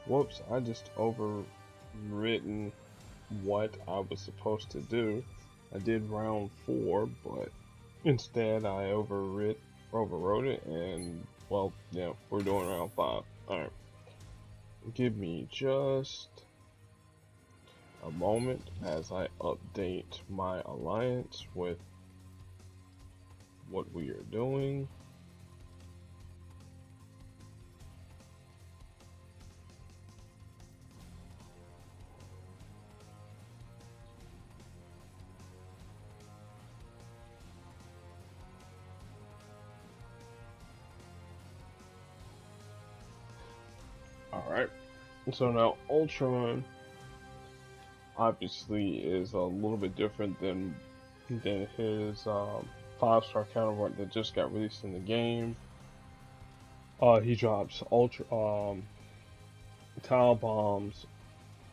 Whoops, I just overwritten what I was supposed to do. I did round 4, but instead I overwrote it, and well, yeah, we're doing round 5. Alright, give me just a moment as I update my alliance with what we are doing. Alright, so now Ultron obviously is a little bit different than his 5-star counterpart that just got released in the game. He drops tile bombs.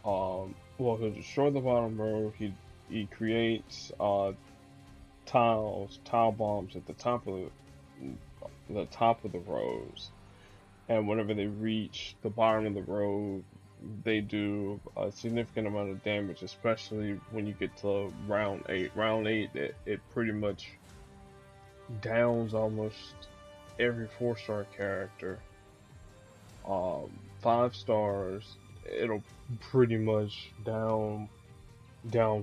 Well, he'll destroy the bottom row. He creates tile bombs at the top of the rows, and whenever they reach the bottom of the row, they do a significant amount of damage, especially when you get to round 8. Round 8, it pretty much downs almost every 4-star character. 5 stars, it'll pretty much down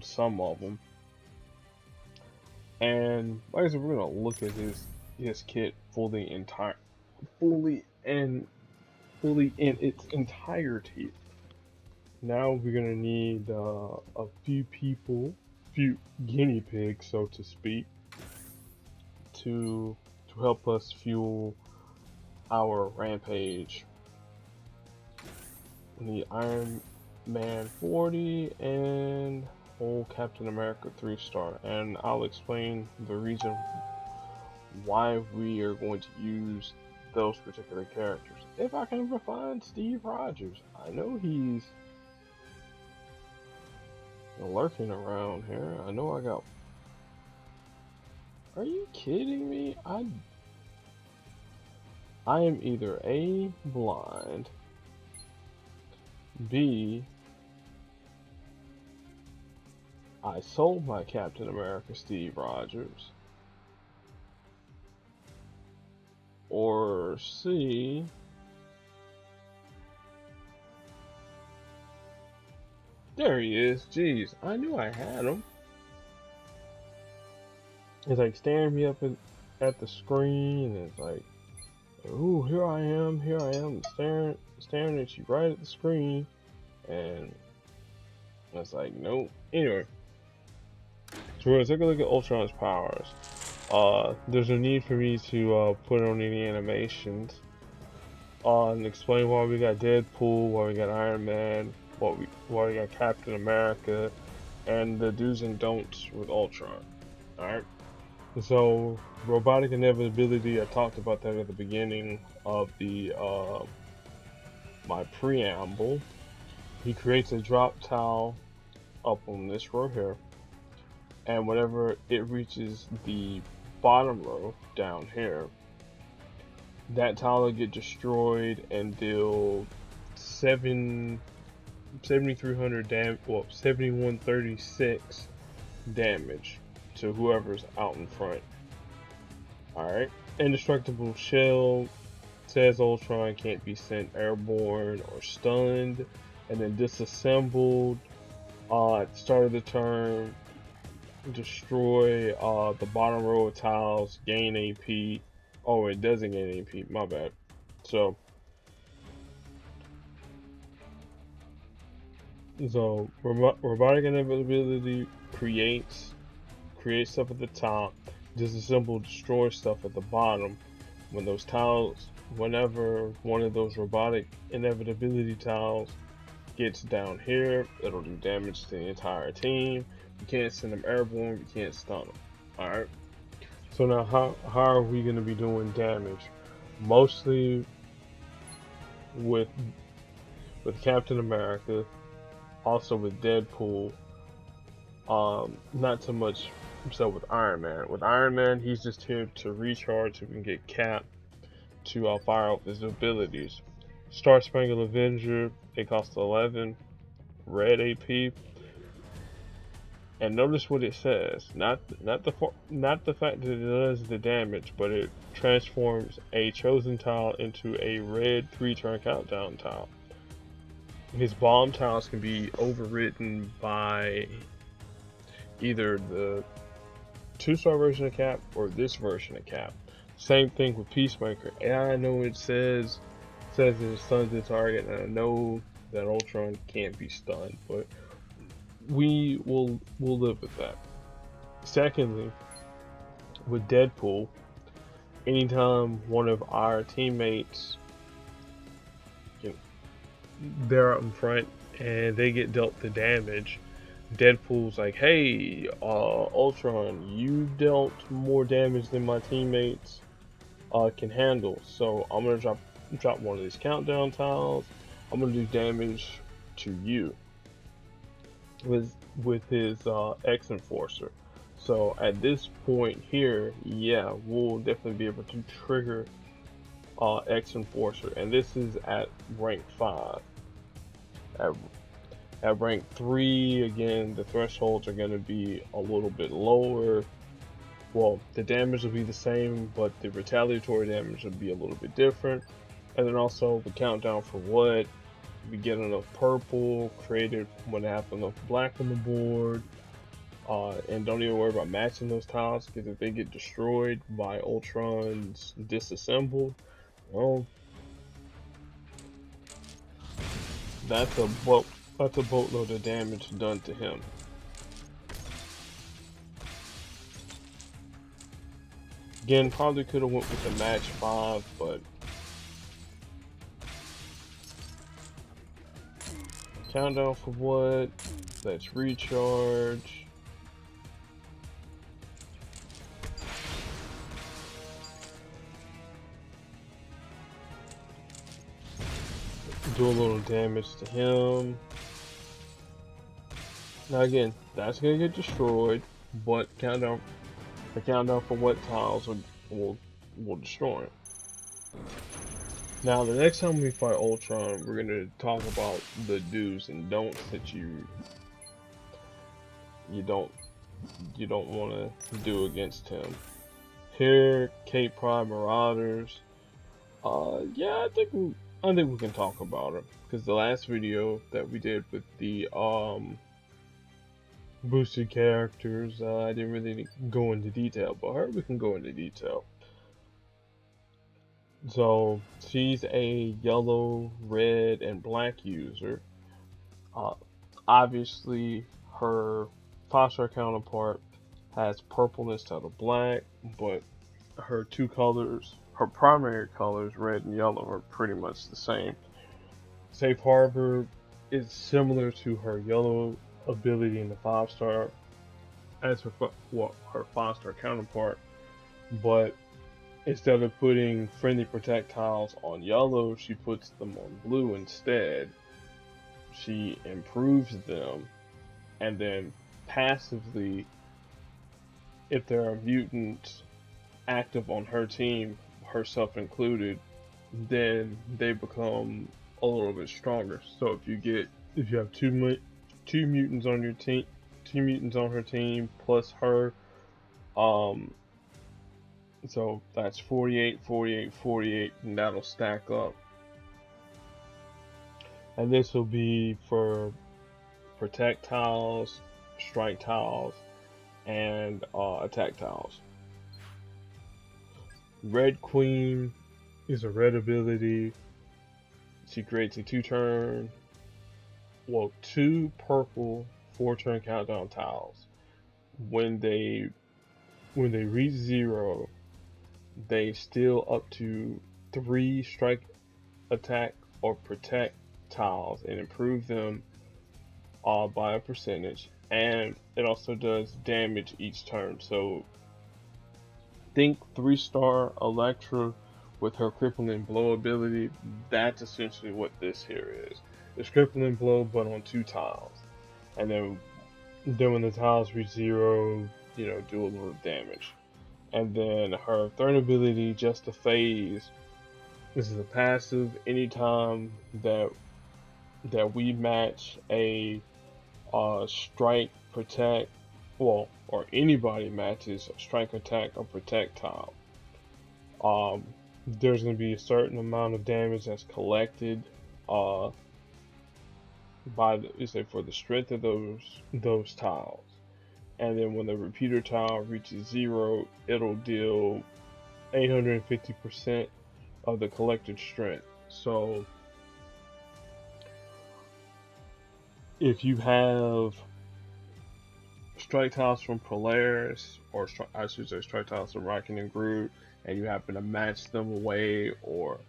some of them. And like I said, we're gonna look at his kit fully in its entirety. Now we're gonna need a few guinea pigs, so to speak, to help us fuel our rampage. We need Iron Man 40 and old Captain America 3-star, and I'll explain the reason why we are going to use those particular characters. If I can ever find Steve Rogers, I know he's lurking around here. I know I got. Are you kidding me? I am either A, blind, B, I sold my Captain America Steve Rogers, or C, there he is. Jeez, I knew I had him. It's like staring me up at the screen, and it's like, ooh, here I am, staring at you right at the screen, and it's like, nope. Anyway, so we're gonna take a look at Ultron's powers. There's no need for me to put on any animations and explain why we got Deadpool, why we got Iron Man, why we got Captain America, and the do's and don'ts with Ultron. Alright? So, robotic inevitability, I talked about that at the beginning of the my preamble. He creates a drop tile up on this row here, and whenever it reaches the bottom row down here, that tile will get destroyed and deal 7,300 damage, well, 7,136 damage to whoever's out in front. Alright. Indestructible shell says Ultron can't be sent airborne or stunned, and then disassembled at the start of the turn, destroy the bottom row of tiles, gain AP. Oh, it doesn't gain AP, my bad. So robotic inevitability creates stuff at the top, disassemble, destroy stuff at the bottom. When those tiles, whenever one of those robotic inevitability tiles gets down here, it'll do damage to the entire team. You can't send them airborne, you can't stun them. Alright? So now how are we going to be doing damage? Mostly with Captain America, also with Deadpool, not so much so with Iron Man. With Iron Man, he's just here to recharge so we can get Cap to fire off his abilities. Star Spangled Avenger, it costs 11 red AP. And notice what it says. Not the fact that it does the damage, but it transforms a chosen tile into a red 3-turn countdown tile. His bomb tiles can be overwritten by either the 2-star version of Cap or this version of Cap. Same thing with Peacemaker. And I know it says it stuns the target, and I know that Ultron can't be stunned, but we'll live with that. Secondly, with DEADPOOL, anytime one of our teammates, they're up in front and they get dealt the damage, DEADPOOL's like, hey, Ultron, you dealt more damage than my teammates can handle, so I'm gonna drop one of these countdown tiles. I'm gonna do damage to you with his X Enforcer. So at this point here, yeah, we'll definitely be able to trigger X Enforcer, and this is at rank 5. At rank 3, again, the thresholds are going to be a little bit lower. Well, the damage will be the same, but the retaliatory damage will be a little bit different. And then also the countdown for what, we get enough purple created when they have enough black on the board. And don't even worry about matching those tiles, because if they get destroyed by Ultron's disassembled, well, that's a boatload of damage done to him. Again, probably could have went with the match 5, but countdown for what? Let's recharge. Do a little damage to him. Now again, that's gonna get destroyed, but the countdown for what tiles will destroy him. Now the next time we fight Ultron, we're gonna talk about the do's and don'ts that you don't want to do against him. Here, PRYDE Marauders. Yeah, I think we can talk about it, because the last video that we did with the boosted characters, I didn't really go into detail, but her we can go into detail. So she's a yellow, red, and black user. Obviously, her 5-star counterpart has purple instead of black, but her two colors, her primary colors, red and yellow, are pretty much the same. Safe Harbor is similar to her yellow ability in the 5-star as her 5-star counterpart, but instead of putting friendly projectiles on yellow, she puts them on blue instead. She improves them, and then passively, if there are mutants active on her team, herself included, then they become a little bit stronger. So if you have two mutants on your team, 2 mutants on her team plus her, so that's 48, 48, 48, and that'll stack up. And this will be for protect tiles, strike tiles, and attack tiles. Red Queen is a red ability. She creates a 2 purple 4-turn countdown tiles. When they reach 0, they steal up to 3 strike, attack, or protect tiles and improve them by a percentage, and it also does damage each turn. So think 3-star Elektra with her crippling blow ability. That's essentially what this here is. It's crippling blow, but on 2 tiles, and then when the tiles reach 0, do a little damage. And then her third ability, Just a Phase, This is a passive. Anytime that we match a strike, protect, well, or anybody matches a strike, attack, or protect tile, there's going to be a certain amount of damage that's collected by for the strength of those tiles. And then when the repeater tile reaches 0, it'll deal 850% of the collected strength. So if you have strike tiles from Polaris, or I should say strike tiles from Rocket and Groot, and you happen to match them away, or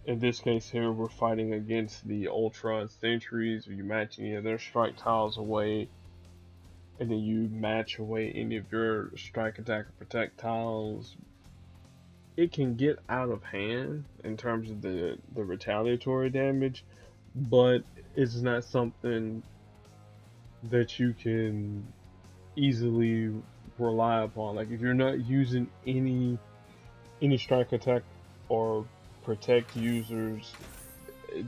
in this case here we're fighting against the Ultron Sentries, you match any of their strike tiles away, and then you match away any of your strike, attack, or protect tiles, it can get out of hand in terms of the retaliatory damage, but it's not something that you can easily rely upon. Like if you're not using any strike, attack, or protect users,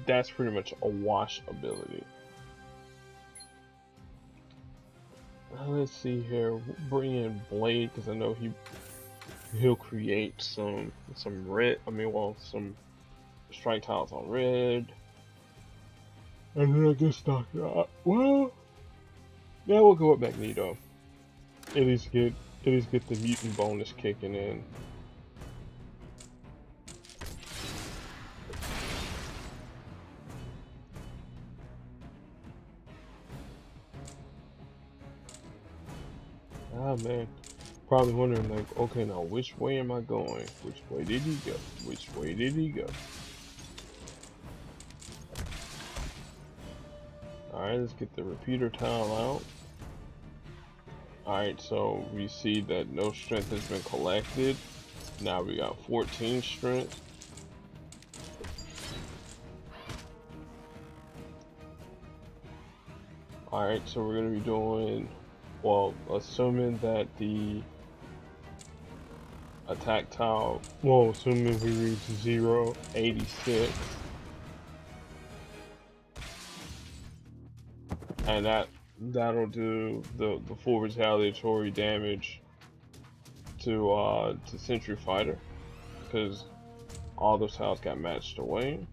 that's pretty much a wash ability. Let's see here. We'll bring in Blade because I know he'll create some red. Some strike tiles on red. And then I guess well, yeah, we'll go with Magneto. At least get the mutant bonus kicking in. Ah man, probably wondering like, okay, now which way am I going? Which way did he go? Which way did he go? Alright, let's get the repeater tile out. Alright, so we see that no strength has been collected. Now we got 14 strength. Alright, so we're going to be doing, well, assuming that the attack tile, well, assuming we reach 0, 86. And that'll do the full retaliatory damage to Sentry Fighter, because all those tiles got matched away.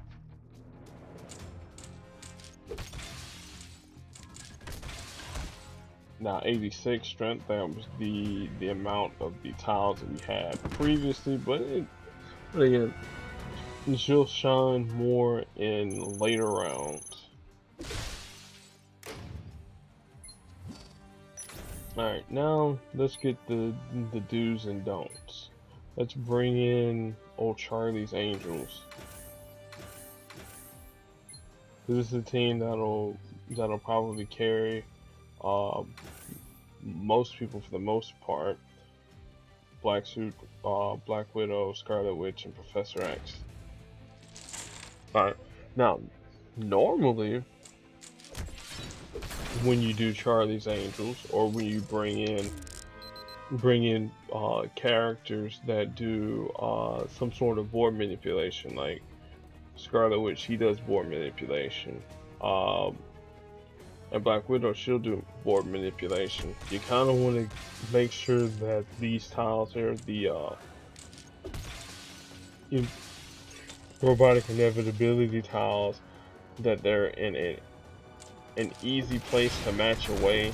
Now 86 strength, that was the amount of the tiles that we had previously, but again, she'll shine more in later rounds. Alright, now let's get the do's and don'ts. Let's bring in old Charlie's Angels. This is a team that'll probably carry most people for the most part. Black Suit, Black Widow, Scarlet Witch, and Professor X. Alright, now normally when you do Charlie's Angels, or when you bring in characters that do some sort of board manipulation, like Scarlet Witch, she does board manipulation, and Black Widow, she'll do board manipulation. You kind of want to make sure that these tiles here, the robotic inevitability tiles, that they're in an easy place to match away,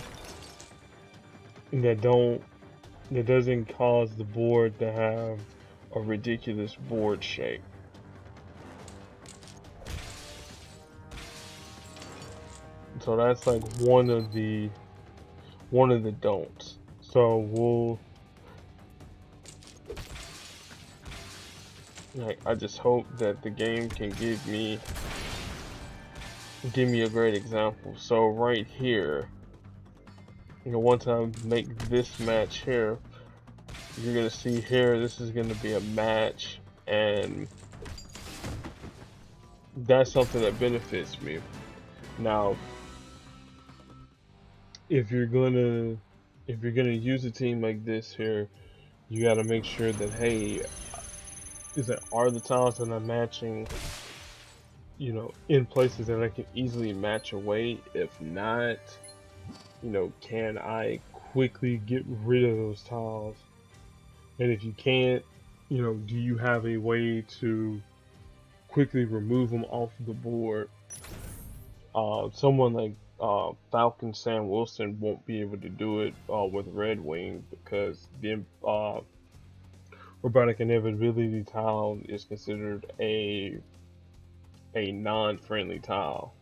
that doesn't cause the board to have a ridiculous board shape. So that's like one of the don'ts. So I just hope that the game can give me a great example. So right here, once I make this match here, you're gonna see here, this is gonna be a match, and that's something that benefits me. Now, if you're gonna use a team like this here, you gotta make sure that, hey, is that are the tiles that I'm matching, you know, in places that I can easily match away? If not, you know, can I quickly get rid of those tiles? And if you can't, you know, do you have a way to quickly remove them off the board? Someone like Falcon Sam Wilson won't be able to do it with Red Wing because the robotic inevitability tile is considered a non-friendly tile,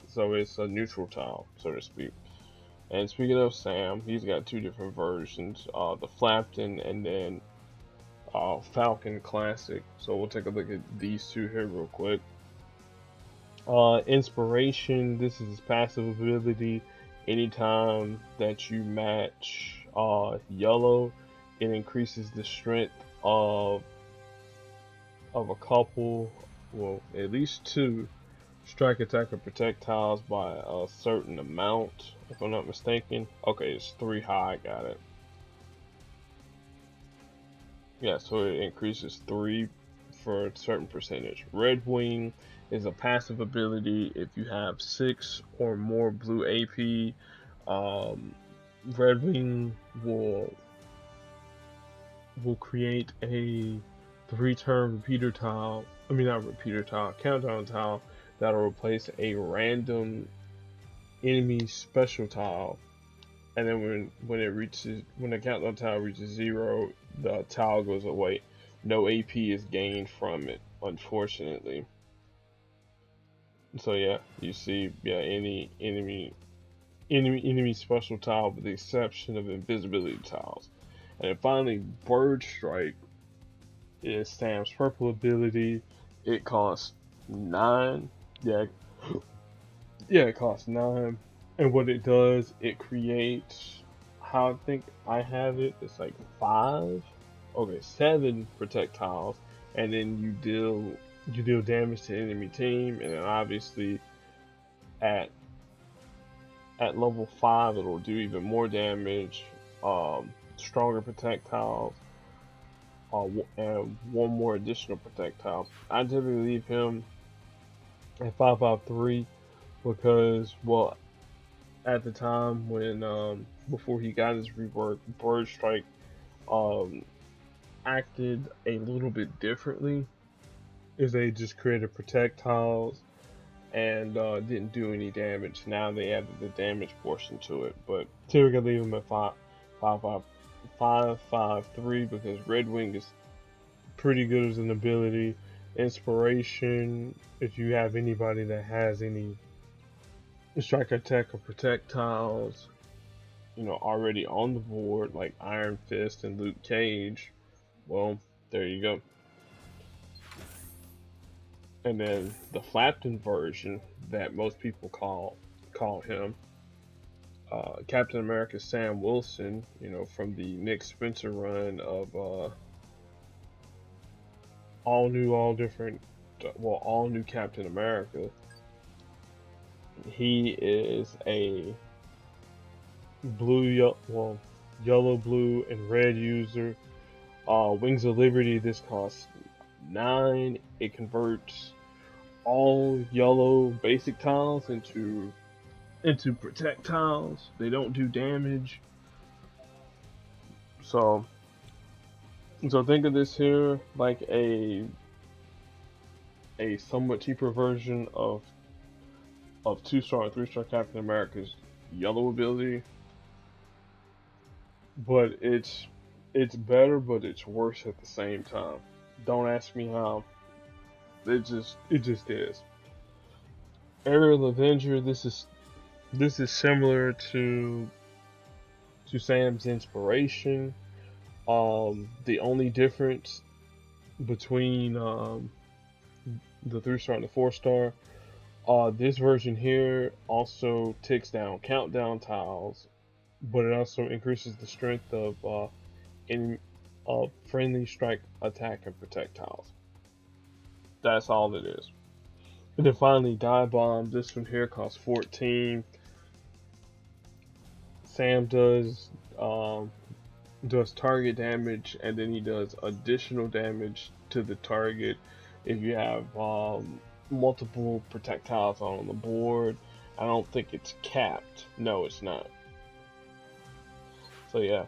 so it's a neutral tile, so to speak. And speaking of Sam, he's got two different versions: the Flapton and then Falcon Classic. So we'll take a look at these two here real quick. Inspiration. This is his passive ability. Anytime that you match yellow, it increases the strength of a couple, well, at least two strike, attack, or protect tiles by a certain amount, if I'm not mistaken. Okay, it's 3 high, got it. Yeah, so it increases 3 for a certain percentage. Red Wing is a passive ability. If you have 6 or more blue AP, Red Wing will create a 3-turn repeater tile. I mean, not repeater tile, countdown tile that'll replace a random enemy special tile. And then when the countdown tile reaches 0, the tile goes away. No AP is gained from it, unfortunately. So yeah, you see, yeah, any enemy special tile with the exception of invisibility tiles. And then finally, Bird Strike is Sam's purple ability. It costs 9. Yeah, it costs 9. And what it does, it creates, how I think I have it, it's like 7 projectiles, and then you deal damage to enemy team, and then obviously at level 5 it'll do even more damage, stronger projectiles, and 1 more additional projectile. I typically leave him at 553 because, well, at the time when before he got his rework, Bird Strike acted a little bit differently. Is they just created projectiles and didn't do any damage. Now they added the damage portion to it, but typically leave him at 553 because Red Wing is pretty good as an ability. Inspiration, if you have anybody that has any strike, attack, or protect tiles, you know, already on the board, like Iron Fist and Luke Cage, well, there you go. And then the Flapton version that most people call him, Captain America Sam Wilson, you know, from the Nick Spencer run of all new Captain America. He is a yellow, blue, and red user. Wings of Liberty, this costs 9. It converts all yellow basic tiles into protect tiles. They don't do damage. So think of this here like a somewhat cheaper version of 2-star and 3-star Captain America's yellow ability. But it's better, but it's worse at the same time. Don't ask me how. It just is. Aerial Avenger, this is similar to Sam's Inspiration. The only difference between the 3-star and the 4-star, this version here also ticks down countdown tiles, but it also increases the strength of friendly strike, attack, and protect tiles. That's all it is. And then finally, Die Bomb. This one here costs 14. Sam does target damage, and then he does additional damage to to the target, if you have multiple projectiles on the board. I don't think it's capped. No, it's not. So yeah,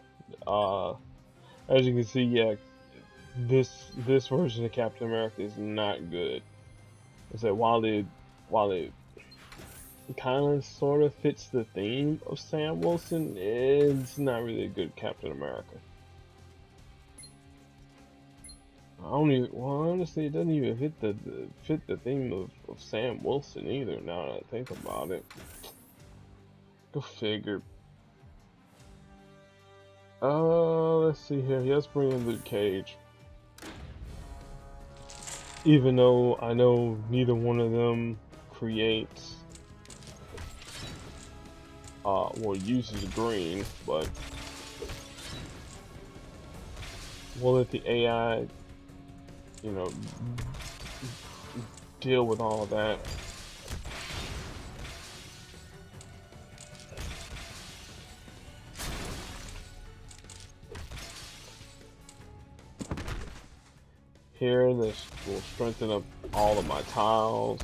as you can see, yeah, this version of Captain America is not good. Is that while it kind of sort of fits the theme of Sam Wilson, it's not really a good Captain America. I don't even, well, honestly, it doesn't even fit the theme of Sam Wilson either. Now that I think about it, go figure. Let's see here. Let's bring in Luke Cage. Even though I know neither one of them creates, well, uses green, but we'll let the AI, you know, deal with all of that. Here, this will strengthen up all of my tiles.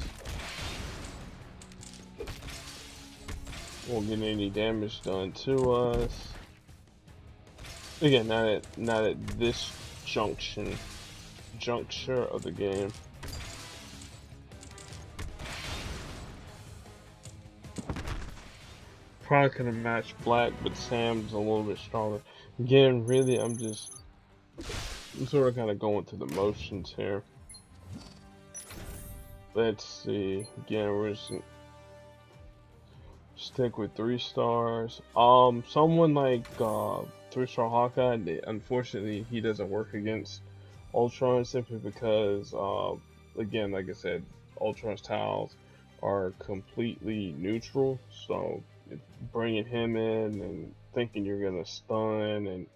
Won't get any damage done to us. Again, not at this juncture of the game. Probably could have matched Black, but Sam's a little bit stronger. Again, really, I'm sort of kind of going through the motions here. Let's see. Again, we're just stick with 3 stars. Someone like 3-star Hawkeye, unfortunately, he doesn't work against Ultron simply because, again, like I said, Ultron's tiles are completely neutral. So bringing him in and thinking you're gonna stun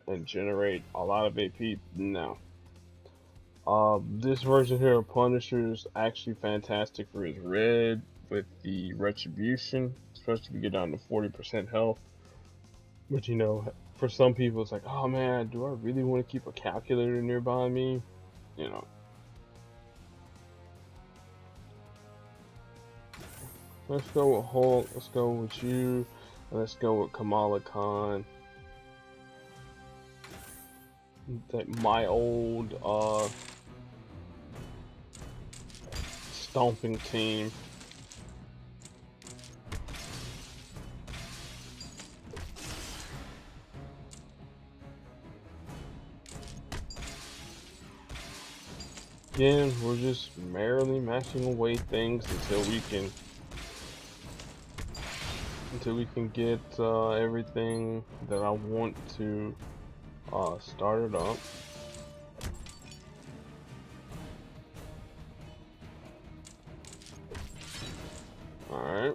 and generate a lot of AP, no. This version here of Punisher is actually fantastic for his red with the retribution, especially if you get down to 40% health. But you know, for some people it's like, oh man, do I really want to keep a calculator nearby me? You know. Let's go with Hulk, let's go with you, let's go with Kamala Khan. That my old stomping team. Again, we're just merrily mashing away things until we can get everything that I want to start it up. Alright.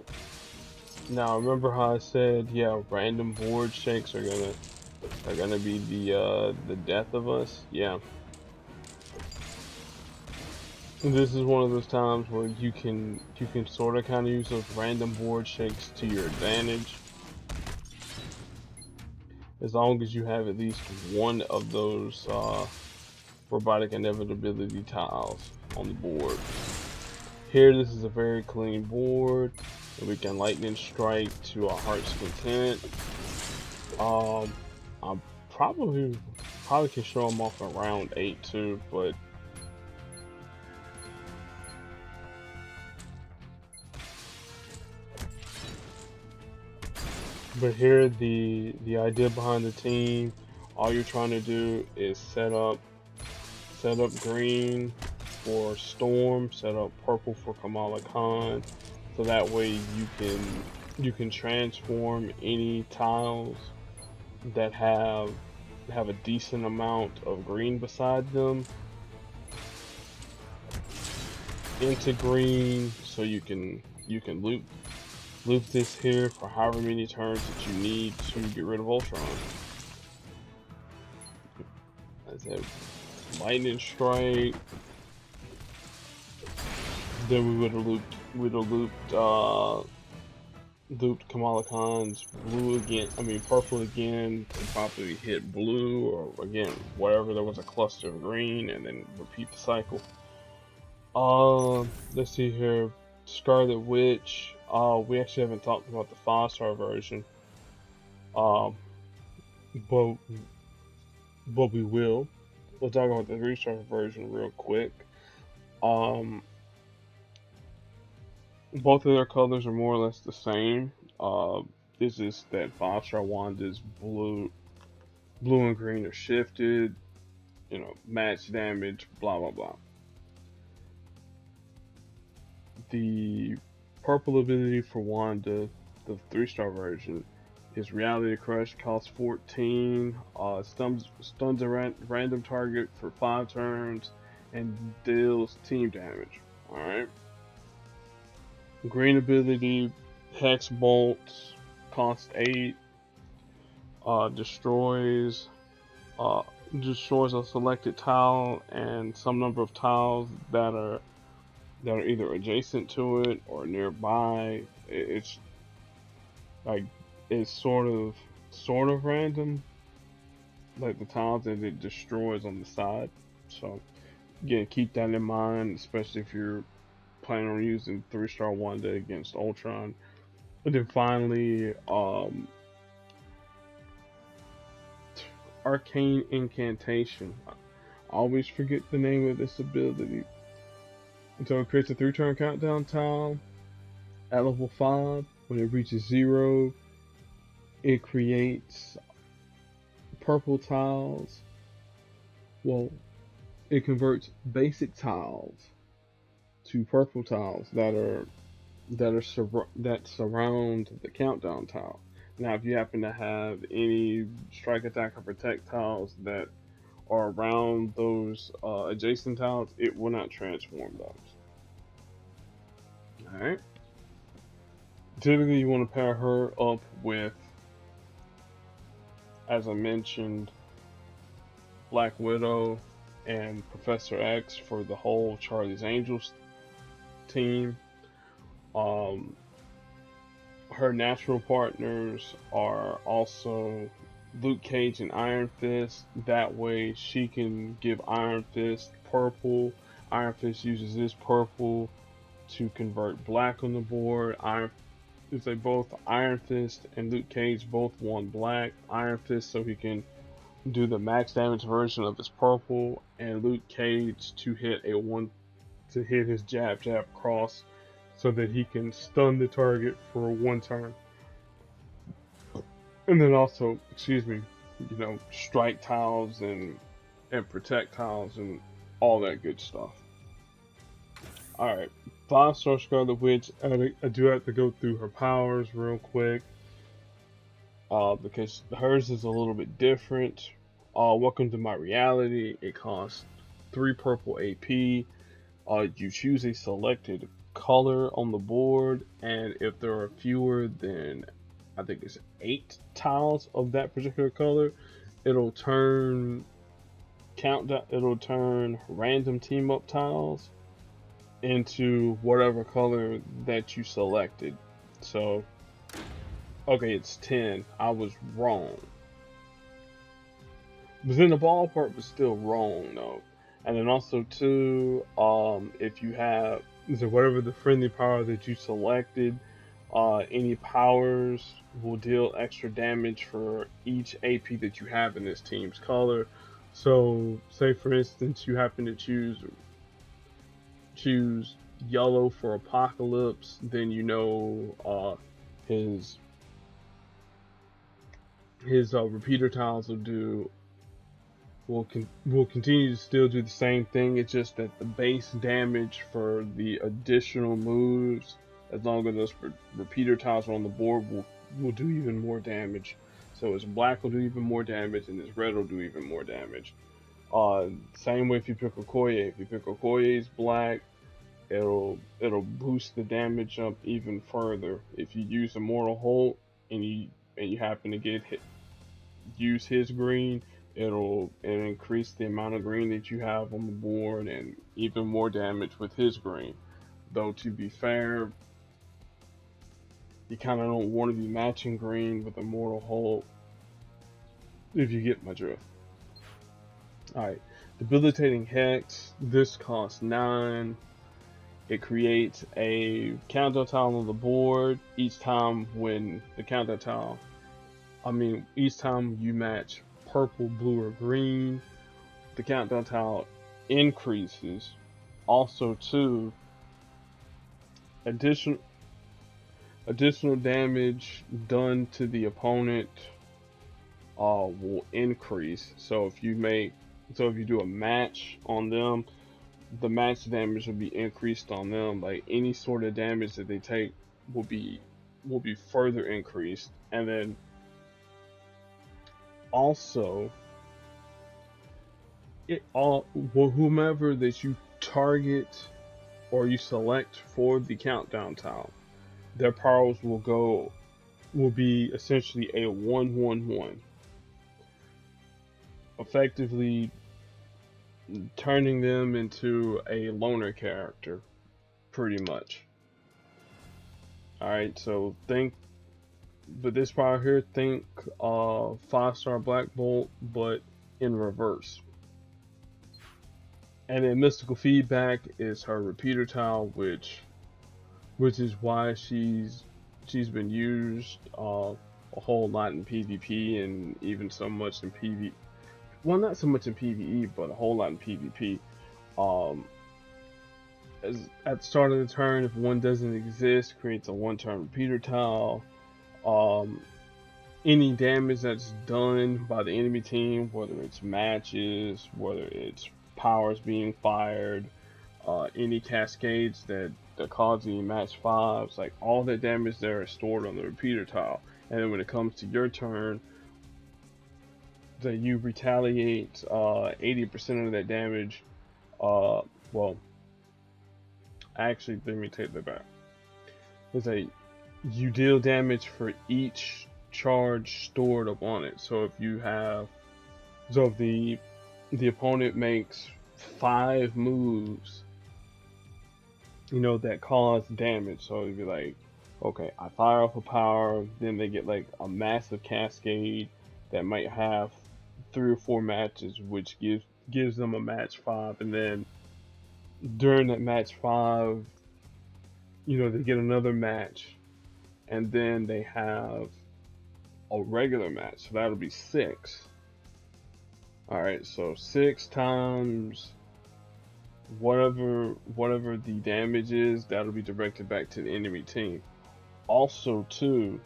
Now remember how I said, yeah, random board shakes are gonna be the death of us? Yeah. This is one of those times where you can sort of kind of use those random board shakes to your advantage. As long as you have at least one of those robotic inevitability tiles on the board. Here, this is a very clean board. And we can lightning strike to our heart's content. I probably can show them off in round 8 too, but here, the idea behind the team, all you're trying to do is set up green for Storm, set up purple for Kamala Khan, so that way you can transform any tiles that have a decent amount of green beside them into green, so you can loop this here for however many turns that you need to get rid of Ultron. As a lightning strike, then we would have looped looped Kamala Khan's blue again. I mean purple again to probably hit blue, or again whatever. There was a cluster of green, and then repeat the cycle. Let's see here. Scarlet Witch. We actually haven't talked about the 5-star version. Um, but we will. We'll talk about the 3-star version real quick. Um, both of their colors are more or less the same. It's just that 5-star Wanda's blue and green are shifted. You know, match damage. Blah blah blah. The purple ability for Wanda, the 3-star version, is Reality Crush. Costs 14. Stuns a random target for 5 turns and deals team damage. Alright. Green ability, Hex Bolt. Costs 8. Destroys a selected tile and some number of tiles that are either adjacent to it or nearby. It's like it's sort of random, like the tiles that it destroys on the side. So again, keep that in mind, especially if you're planning on using 3-star Wanda against Ultron. And then finally, Arcane Incantation. I always forget the name of this ability. So it creates a 3-turn countdown tile at level 5. When it reaches 0, it creates purple tiles. Well, it converts basic tiles to purple tiles that surround the countdown tile. Now, if you happen to have any strike, attack, or protect tiles that are around those adjacent tiles, it will not transform those. Alright. Typically, you want to pair her up with, as I mentioned, Black Widow and Professor X for the whole Charlie's Angels team. Her natural partners are also Luke Cage and Iron Fist. That way she can give Iron Fist purple. Iron Fist uses this purple to convert black on the board. Iron Fist and Luke Cage both want black. Iron Fist so he can do the max damage version of his purple, and Luke Cage to hit his jab cross so that he can stun the target for 1 turn. And then also, strike tiles and protect tiles and all that good stuff. Alright, 5-star Scarlet Witch. I do have to go through her powers real quick. Because hers is a little bit different. Welcome to my reality. It costs 3 purple AP. You choose a selected color on the board, and if there are fewer than, I think it's 8 tiles of that particular color, it'll turn random team up tiles into whatever color that you selected. So, okay, it's 10. I was wrong. But then the ballpark, but still wrong though. And then also too, if you have whatever the friendly power that you selected, any powers will deal extra damage for each AP that you have in this team's color. So, say for instance, you happen to choose yellow for Apocalypse, then his repeater tiles will continue to still do the same thing. It's just that the base damage for the additional moves, as long as those repeater tiles are on the board, will do even more damage. So his black will do even more damage, and his red will do even more damage. Same way if you pick Okoye. If you pick Okoye's black, it'll boost the damage up even further. If you use Immortal Hulk and you happen to use his green, it'll increase the amount of green that you have on the board, and even more damage with his green. Though to be fair, You kind of don't want to be matching green with Immortal Hulk, if you get my drift. Alright, Debilitating Hex. This costs 9. It creates a countdown tile on the board each time when the countdown tile, each time you match purple, blue, or green, the countdown tile increases. Also, too, additional damage done to the opponent will increase. So if you do a match on them, the match damage will be increased on them. Like any sort of damage that they take will be further increased. And then also, whomever that you target or you select for the countdown tile, their powers will be essentially a 1/1/1, effectively turning them into a loner character, pretty much. Alright, so but this power here, think 5-star Black Bolt, but in reverse. And then Mystical Feedback is her repeater tile, which is why she's been used a whole lot in PvP, and even so much in PvE. Well, not so much in PvE, but a whole lot in PvP. At the start of the turn, if one doesn't exist, creates a 1-turn repeater tile. Any damage that's done by the enemy team, whether it's matches, whether it's powers being fired, any cascades that cause any match 5s, like all that damage there is stored on the repeater tile. And then when it comes to your turn, that you retaliate 80% of that damage. Well, actually, let me take that back. It's you deal damage for each charge stored upon it. So if the opponent makes 5 moves, that cause damage. So it'd be like, okay, I fire off a power, then they get like a massive cascade that might have 3 or 4 matches, which gives them a match 5, and then during that match 5, they get another match, and then they have a regular match, so that'll be 6. Alright, so 6 times whatever the damage is, that'll be directed back to the enemy team. Also, too,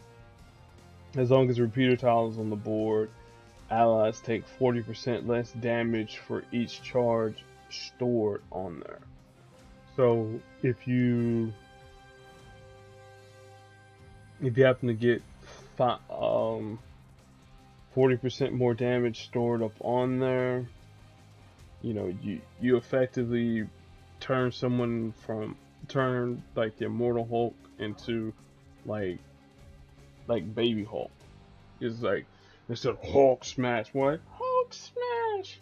as long as repeater tile is on the board, allies take 40% less damage for each charge stored on there. So if you happen to get 40% more damage stored up on there, you effectively turn like the Immortal Hulk into like Baby Hulk. It's like, instead of Hulk Smash, what? Hulk Smash!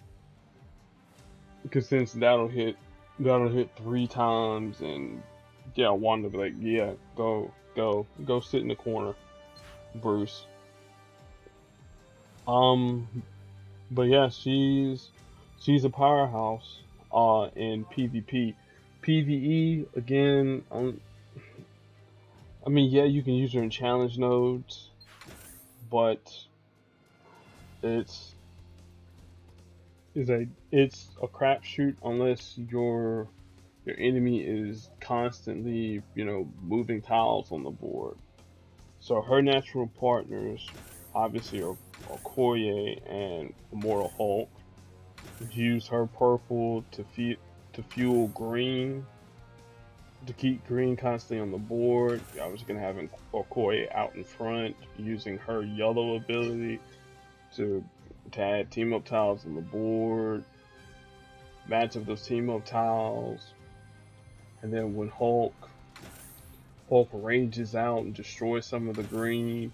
Because since that'll hit 3 times, and yeah, Wanda be like, yeah, go sit in the corner, Bruce. But yeah, she's a powerhouse in PvP. PvE, again, yeah, you can use her in challenge nodes, but it's a crapshoot unless your enemy is constantly, moving tiles on the board. So her natural partners obviously are Okoye and Immortal Hulk. Use her purple to fuel green, to keep green constantly on the board. I was gonna have Okoye out in front, using her yellow ability to add team up tiles on the board, match up those team up tiles, and then when Hulk rages out and destroys some of the green,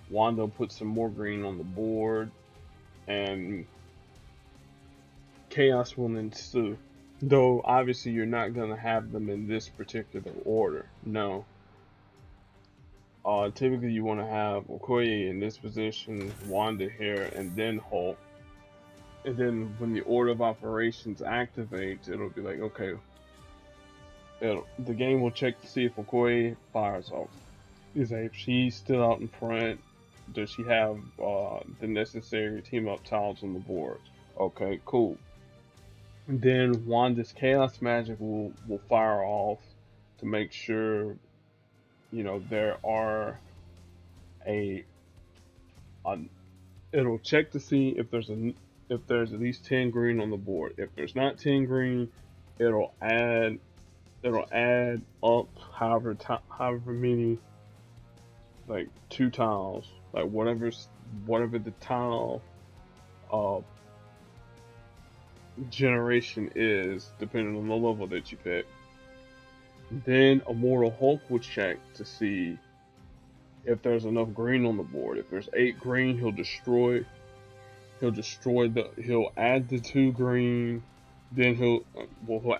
Wanda puts some more green on the board, and chaos will ensue. Though obviously you're not gonna have them in this particular order. No. Typically you want to have Okoye in this position, Wanda here, and then Hulk. And then when the order of operations activates, it'll be like, okay, the game will check to see if Okoye fires off. Is that if she's still out in front, does she have the necessary team up tiles on the board? Okay, cool. And then Wanda's Chaos Magic will fire off to make sure, you know, there are a, a it'll check to see if there's at least 10 green on the board. If there's not 10 green, it'll add up however many, like 2 tiles, like whatever the tile uh generation is, depending on the level that you pick. Then Immortal Hulk will check to see if there's enough green on the board. If there's 8 green, he'll add the 2 green, then he'll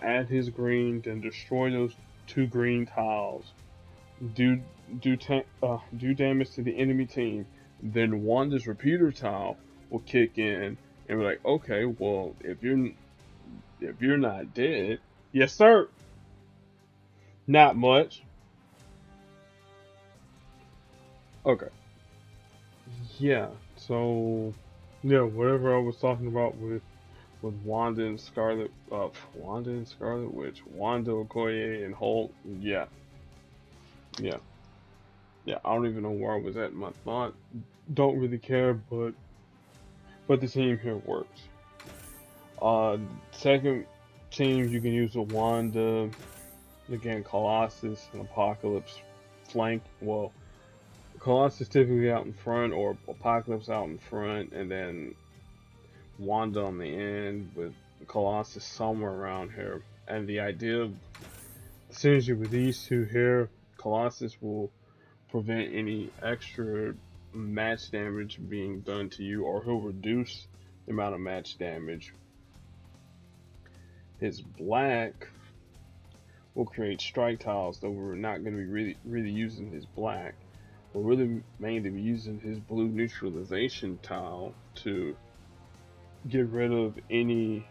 add his green, then destroy those 2 green tiles, do damage to the enemy team. Then Wanda's repeater tile will kick in and be like, okay, well, if you're not dead, yes sir, not much. Okay, yeah, so yeah, whatever I was talking about with Wanda and Scarlet, Witch, Wanda, Okoye, and Hulk. Yeah, yeah, yeah. I don't even know where I was at in my thought. Don't really care, but the team here works. Second team you can use with Wanda. Again, Colossus and Apocalypse flank. Well, Colossus typically out in front, or Apocalypse out in front, and then Wanda on the end with Colossus somewhere around here. And the idea of the synergy with these two here, Colossus will prevent any extra match damage being done to you, or he'll reduce the amount of match damage. His black will create strike tiles, though we're not going to be really using his black. We're really mainly be using his blue neutralization tile to get rid of any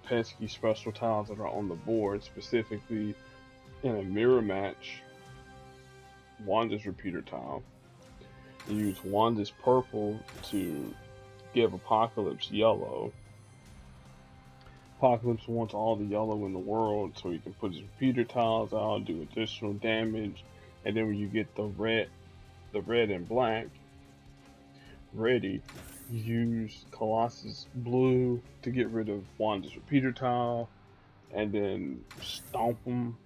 pesky special tiles that are on the board. Specifically, in a mirror match, Wanda's repeater tile. You use Wanda's purple to give Apocalypse yellow. Apocalypse wants all the yellow in the world, so he can put his repeater tiles out, do additional damage, and then when you get the red and black ready, you use Colossus blue to get rid of Wanda's repeater tile, and then stomp him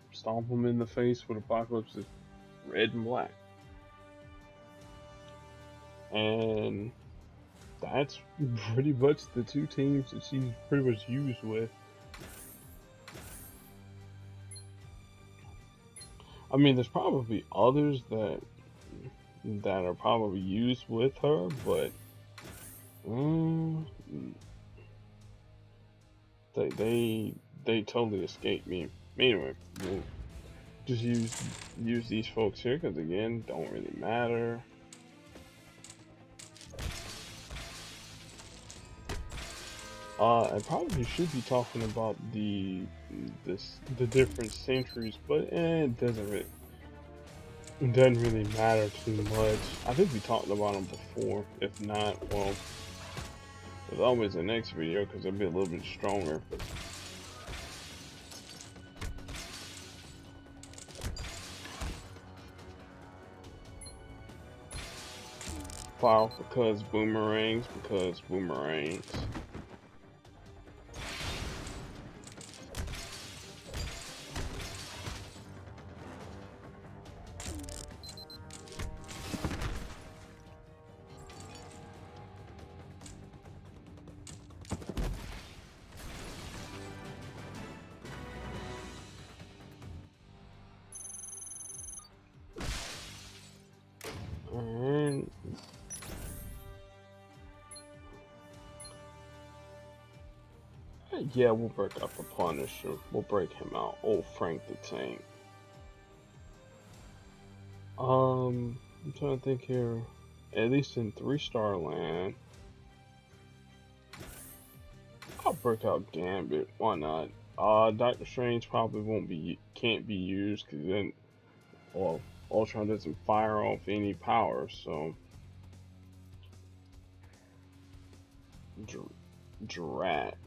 in the face with Apocalypse's red and black. And that's pretty much the 2 teams that she's pretty much used with. I mean, there's probably others that are probably used with her, but they totally escaped me. Anyway, we'll just use these folks here because again, don't really matter. I probably should be talking about the different centuries, but it doesn't really matter too much. I think we talked about them before. If not, well, there's always the next video because it'll be a little bit stronger. Fire because boomerangs. And yeah, we'll break up the Punisher. We'll break him out. Old Frank the Tank. I'm trying to think here. At least in 3-star land, I'll break out Gambit. Why not? Doctor Strange probably can't be used because then, well, Ultron doesn't fire off any power. So, Drat.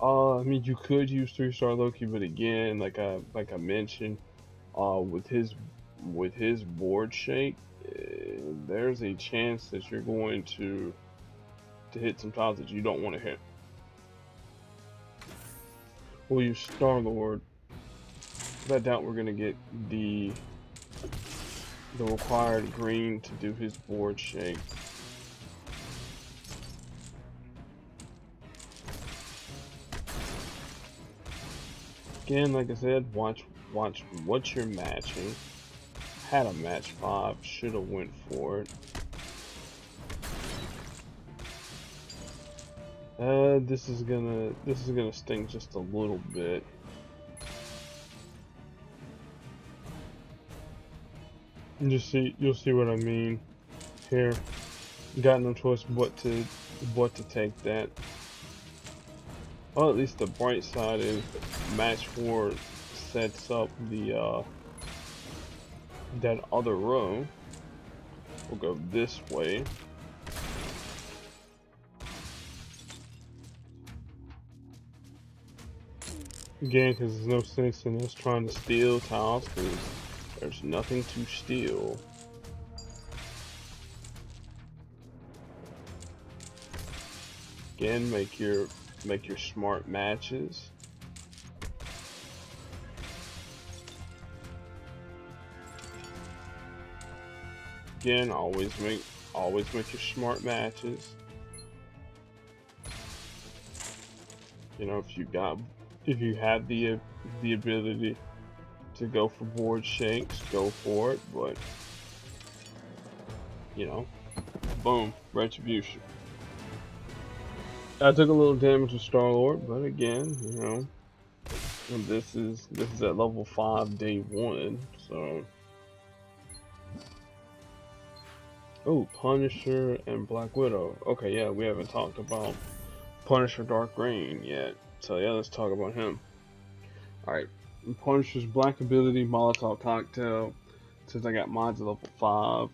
I mean, you could use 3-star Loki, but again, like I mentioned, with his board shake, there's a chance that you're going to hit some tiles that you don't want to hit. We'll use Star Lord. I doubt we're gonna get the required green to do his board shake. Again, like I said, watch what you're matching. Had a match 5, should have went for it. This is gonna sting just a little bit. You'll see what I mean here. Got no choice but to take that. Well, at least the bright side is match 4 sets up the that other row. We'll go this way. Again, because there's no sense in us trying to steal tiles, because there's nothing to steal. Again, make your smart matches. Again, always make your smart matches. You know, if you have the ability to go for board shakes, go for it. But you know, boom, retribution. I took a little damage with Star Lord, but again, you know, this is at level 5, day 1, so. Oh, Punisher and Black Widow. Okay, yeah, we haven't talked about Punisher Dark Reign yet, so yeah, let's talk about him. Alright, Punisher's black ability, Molotov Cocktail. Since I got mine to level 5,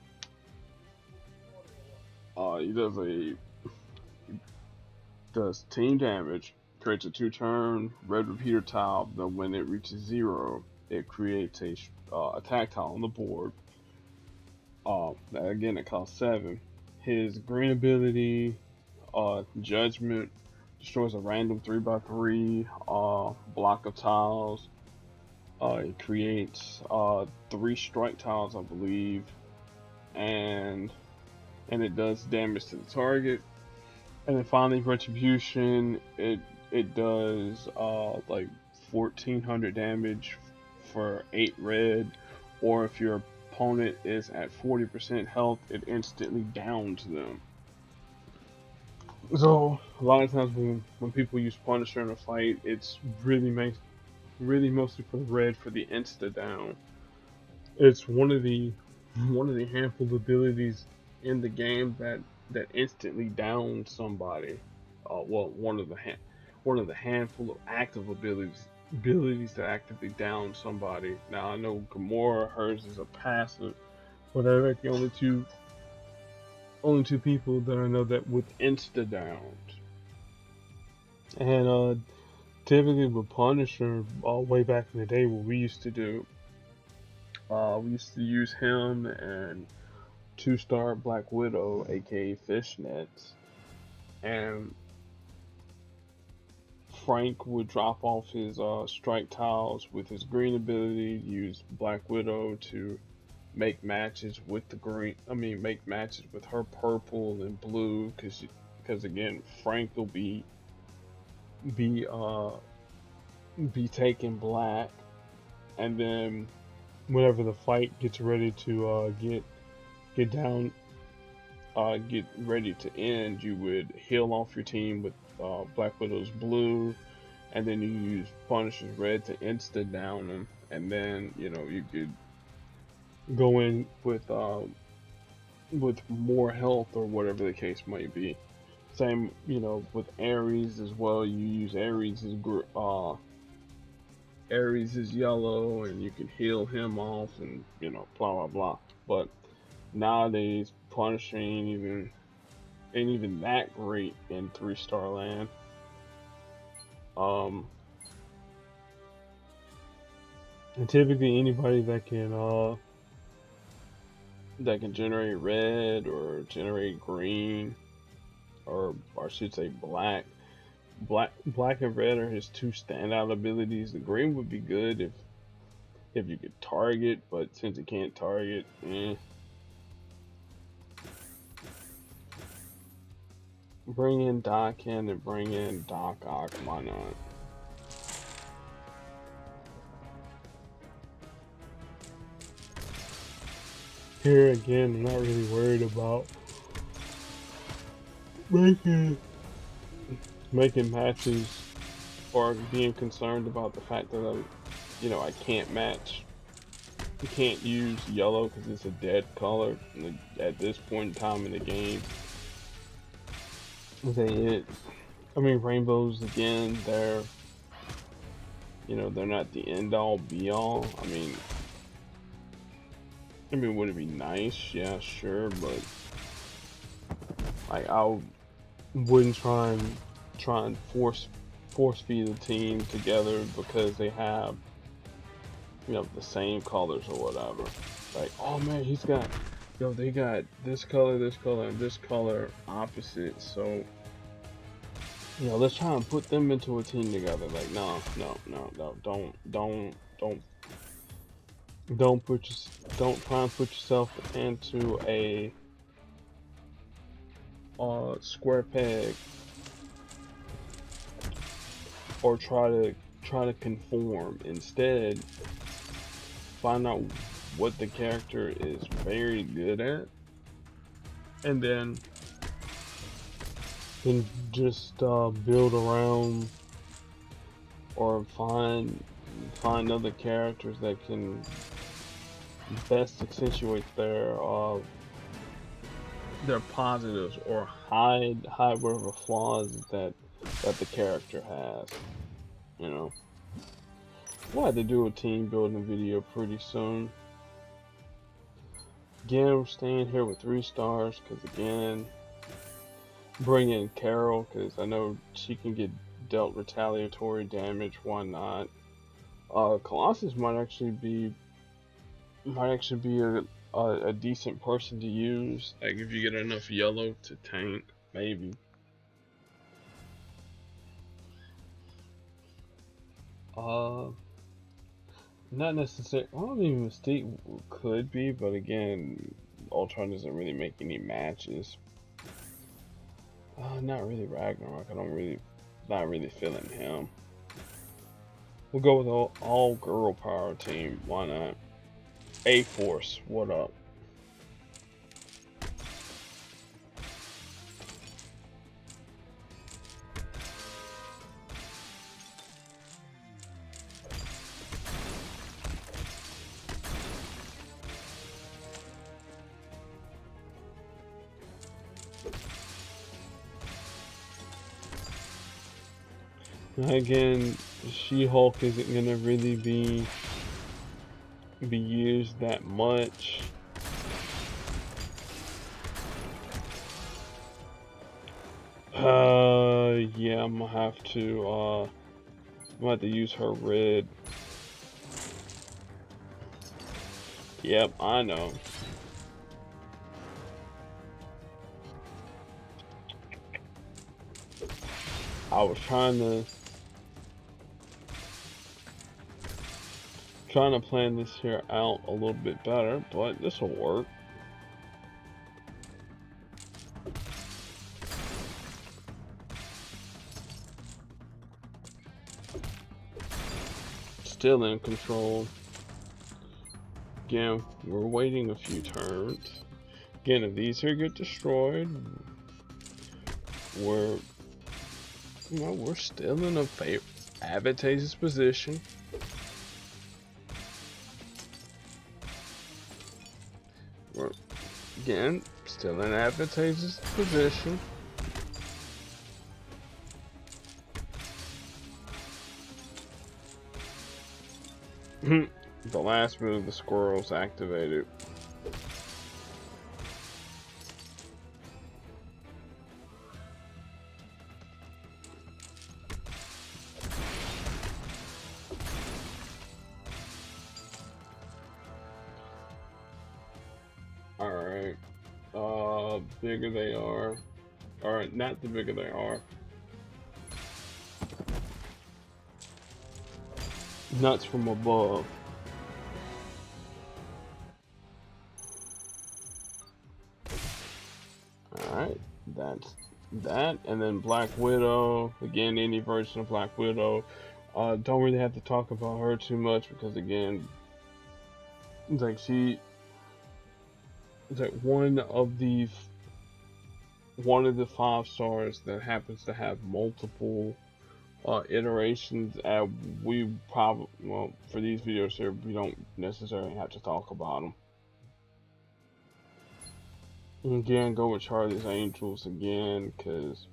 he does team damage, creates a 2-turn red repeater tile, but when it reaches 0, it creates a attack tile on the board. Again, it costs 7. His green ability, Judgment, destroys a random 3x3 block of tiles. It creates 3 strike tiles, I believe, and it does damage to the target. And then finally, Retribution, it does like 1400 damage for 8 red, or if your opponent is at 40% health, it instantly downs them. So a lot of times when people use Punisher in a fight, it's really mostly for the red for the insta down. It's one of the handful of abilities in the game that instantly downs somebody. Well, one of the handful of active abilities that actively down somebody. Now I know Gamora, hers is a passive, but they're like the only two people that I know that with insta downs. And typically with Punisher, way back in the day, what we used to do, we used to use him and 2-star Black Widow, aka Fishnets, and Frank would drop off his strike tiles with his green ability, use Black Widow to make matches with make matches with her purple and blue, because again, Frank will be taking black, and then whenever the fight gets ready to get ready to end, you would heal off your team with Black Widow's blue, and then you use Punisher's red to insta down them, and then you go in with more health or whatever the case might be. Same, with Ares as well. You use Ares is yellow, and you can heal him off, and blah blah blah. But nowadays, Punisher ain't even that great in 3-star land. And typically anybody that can generate red or generate green, or I should say black. Black and red are his two standout abilities. The green would be good if you could target, but since it can't target, Bring in Doc in and bring in Doc Ock, why not? Here again, I'm not really worried about making matches or being concerned about the fact that I can't match. You can't use yellow because it's a dead color at this point in time in the game. Rainbows again. They're not the end all be all. Would it be nice? Yeah, sure, but I wouldn't try and force feed a team together because they have the same colors or whatever. Like, oh man, they got this color, and this color opposite, so let's try and put them into a team together. Like, no, don't try and put yourself into a square peg, or try to conform. Instead, find out what the character is very good at, and then just build around, or find other characters that can best accentuate their positives, or hide whatever flaws that the character has. We'll have to do a team building video pretty soon. Again, we're staying here with 3 stars because, again, bring in Carol because I know she can get dealt retaliatory damage. Why not? Colossus might actually be a decent person to use. Like, if you get enough yellow to tank, maybe. Not necessarily. I don't even Mystique could be, but again, Ultron doesn't really make any matches. Not really Ragnarok. Not really feeling him. We'll go with all girl power team. Why not? A-Force, what up? Again, She-Hulk isn't gonna really be used that much. Yeah, I'm gonna have to use her red. Yep, I know. I was trying to plan this here out a little bit better, but this will work. Still in control. Again, we're waiting a few turns. Again, if these here get destroyed, we're still in a advantageous position. We're, again, still in an advantageous position. The last bit of the squirrels activated. Alright. Bigger they are. Alright, not the bigger they are. Nuts from above. Alright, that's that. And then Black Widow. Again, any version of Black Widow. Don't really have to talk about her too much because, again, it's like it's like one of the 5 stars that happens to have multiple iterations. We probably, well, for these videos here, we don't necessarily have to talk about them. Again, go with Charlie's Angels again, cause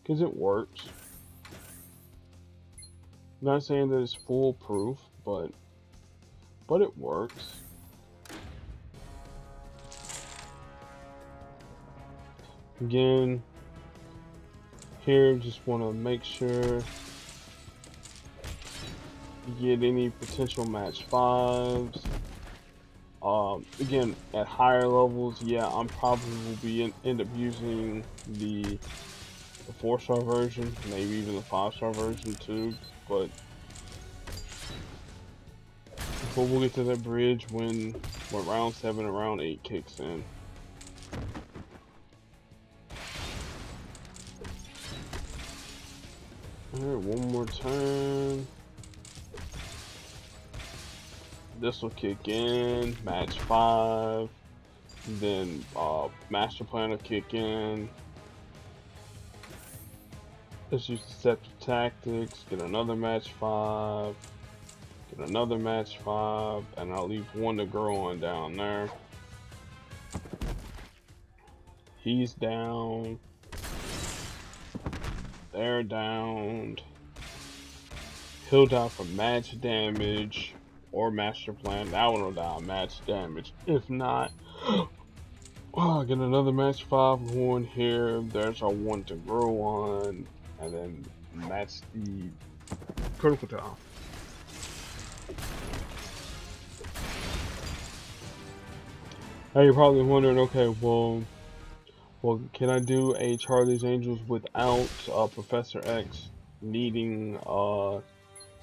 it works. Not saying that it's foolproof, but it works. Again, here just want to make sure you get any potential match 5s. Again, at higher levels, yeah, I'm probably will be end up using the 4-star version, maybe even the 5-star version too, but we'll get to that bridge when round 7 and round 8 kicks in. Alright, one more turn. This will kick in, match 5, then Master Plan will kick in. Let's use Deceptive Tactics, get another match 5, get another match 5, and I'll leave one to grow on down there. He's down. They're downed. He'll die from match damage or Master Plan. That one will die on match damage. If not, get another match 5 going here. There's our one to grow on, and then match the critical tile. Now you're probably wondering, okay, well, can I do a Charlie's Angels without Professor X needing,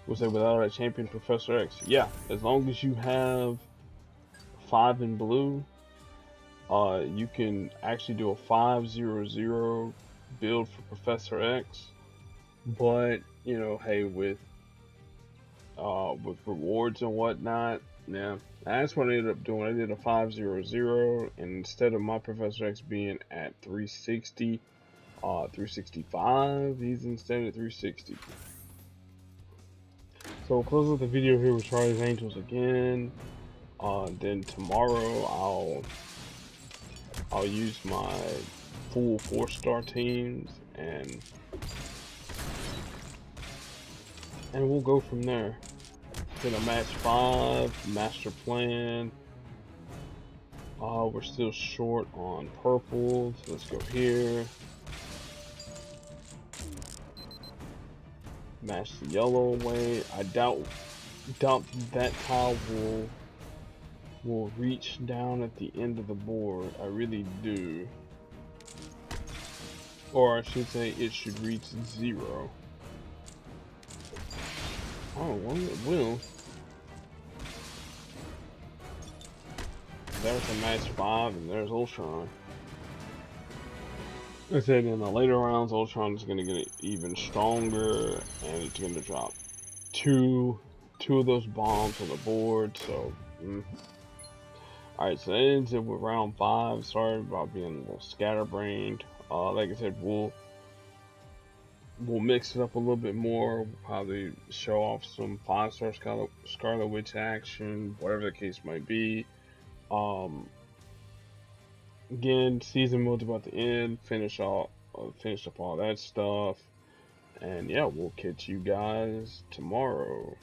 without a champion Professor X? Yeah, as long as you have 5 in blue, you can actually do a 5-0-0 build for Professor X. But, you know, hey, with rewards and whatnot, yeah, that's what I ended up doing. I did a 5-0-0, and instead of my Professor X being at 360, 365, he's instead at 360. So we'll close out the video here with Charlie's Angels again. Then tomorrow I'll use my full 4-star teams and we'll go from there. Then a match 5, Master Plan. We're still short on purple, so let's go here. Match the yellow away. I doubt that tile will reach down at the end of the board. I really do. Or I should say it should reach 0. Oh, well, it will. There's a match 5, and there's Ultron. I said in the later rounds, Ultron is going to get even stronger, and it's going to drop two of those bombs on the board. So, alright, so that ends it with round 5. Sorry about being a little scatterbrained. Like I said, we'll mix it up a little bit more. We'll probably show off some 5-star Scarlet Witch action, whatever the case might be. Um, Again, season mode's about to end. Finish up all that stuff, and yeah, we'll catch you guys tomorrow.